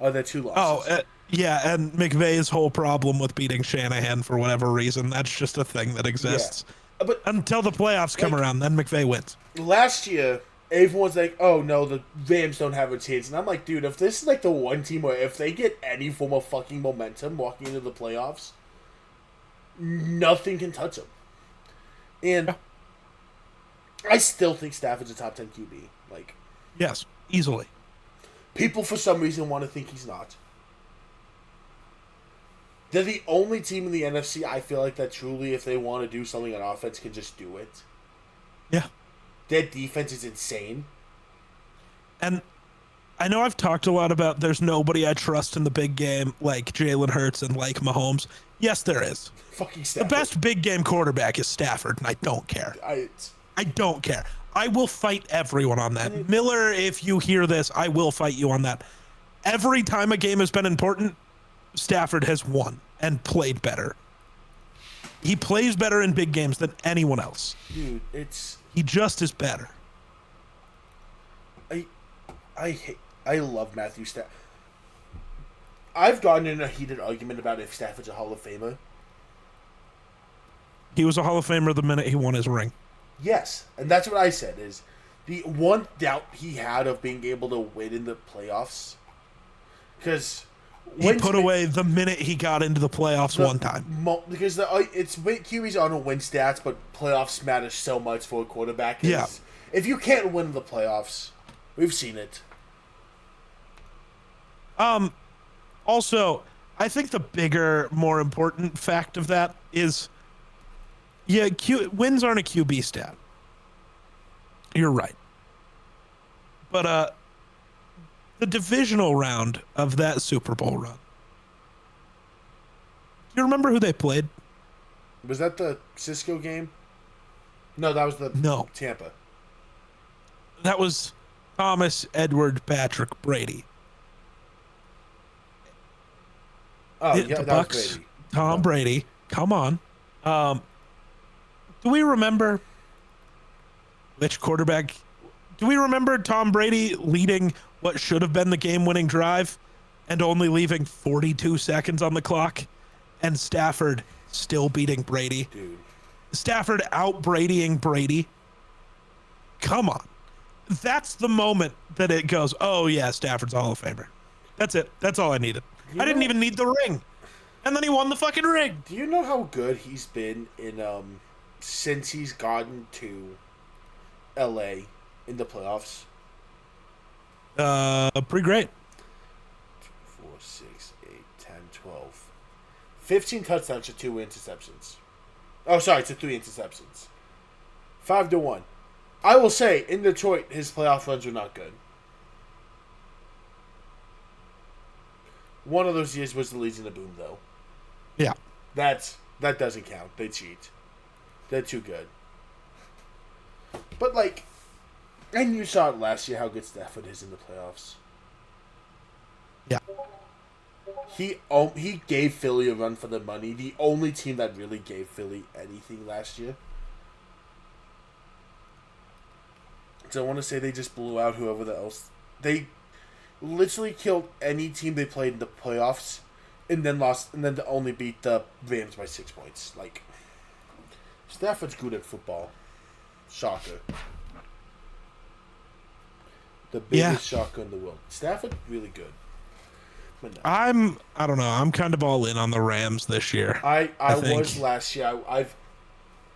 Oh, they're 2 losses.
Yeah, and McVay's whole problem with beating Shanahan for whatever reason, that's just a thing that exists. Yeah. But until the playoffs come around, then McVay wins.
Last year, everyone's like, oh, no, the Rams don't have a chance. And I'm like, dude, if this is like the one team where if they get any form of fucking momentum walking into the playoffs, nothing can touch them. And I still think Stafford's a top 10 QB. Like,
yes, easily.
People, for some reason, want to think he's not. They're the only team in the NFC, I feel like, that truly, if they want to do something on offense, can just do it.
Yeah.
Their defense is insane.
And I know I've talked a lot about there's nobody I trust in the big game like Jalen Hurts and like Mahomes. Yes, there is.
Fucking Stafford.
The best big game quarterback is Stafford, and I don't care. I don't care. I will fight everyone on that. Miller, if you hear this, I will fight you on that. Every time a game has been important, Stafford has won and played better. He plays better in big games than anyone else.
Dude,
he just is better.
I love Matthew Stafford. I've gotten in a heated argument about if Stafford's a Hall of Famer.
He was a Hall of Famer the minute he won his ring.
Yes, and that's what I said, is the one doubt he had of being able to win in the playoffs. Because
he put away the minute he got into the playoffs one time.
Because QBs aren't win stats, but playoffs matter so much for a quarterback.
Yeah.
If you can't win the playoffs, we've seen it.
Also, I think the bigger, more important fact of that is, yeah, wins aren't a QB stat. You're right. But the divisional round of that Super Bowl run. Do you remember who they played?
Was that the Cisco game? No, that was the Tampa.
That was Thomas Edward Patrick Brady.
Oh, yeah,
the
that
Bucks,
was Brady.
Tom Brady. Come on. Do we remember which quarterback? Do we remember Tom Brady leading what should have been the game-winning drive and only leaving 42 seconds on the clock, and Stafford still beating Brady?
Dude.
Stafford out-Bradying Brady. Come on. That's the moment that it goes, oh, yeah, Stafford's a Hall of Famer. That's it. That's all I needed. I didn't even need the ring. And then he won the fucking ring.
Do you know how good he's been in since he's gotten to LA in the playoffs?
Pretty great.
4, 6, 8, 10, 12. 15 touchdowns to 2 interceptions. Oh, sorry, to 3 interceptions. 5-1. I will say, in Detroit, his playoff runs were not good. One of those years was the Legion of Boom, though.
Yeah.
That doesn't count. They cheat. They're too good. But, like, and you saw it last year how good Stafford is in the playoffs.
Yeah.
He gave Philly a run for the money. The only team that really gave Philly anything last year. So I want to say they just blew out whoever else. They literally killed any team they played in the playoffs, and then lost, and then to only beat the Rams by 6 points. Like, Stafford's good at football. Shocker. The biggest shocker in the world. Stafford, really good. But no.
I don't know. I'm kind of all in on the Rams this year.
I was last year. I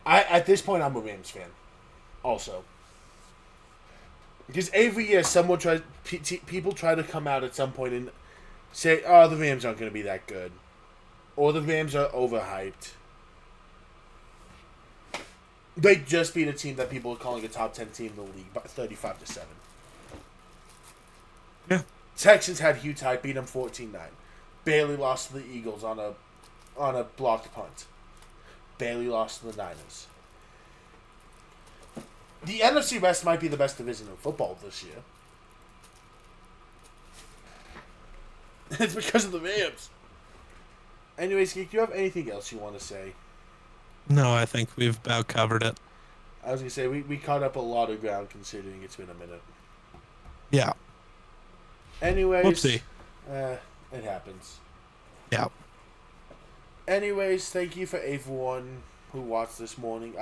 at this point I'm a Rams fan. Also. Because every year people try to come out at some point and say, oh, the Rams aren't going to be that good. Or the Rams are overhyped. They just beat a team that people are calling a top 10 team in the league by 35-7.
Yeah.
Texans had huge hype, beat them 14-9. Barely lost to the Eagles on a blocked punt. Barely lost to the Niners. The NFC West might be the best division in football this year. It's because of the Rams. Anyways, Geek, do you have anything else you want to say?
No, I think we've about covered it.
I was going to say, we caught up a lot of ground considering it's been a minute.
Yeah.
Anyways.
Whoopsie.
It happens.
Yeah.
Anyways, thank you for everyone who watched this morning.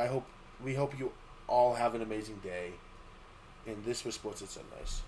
We hope you all have an amazing day. And this was Sports at Sunrise.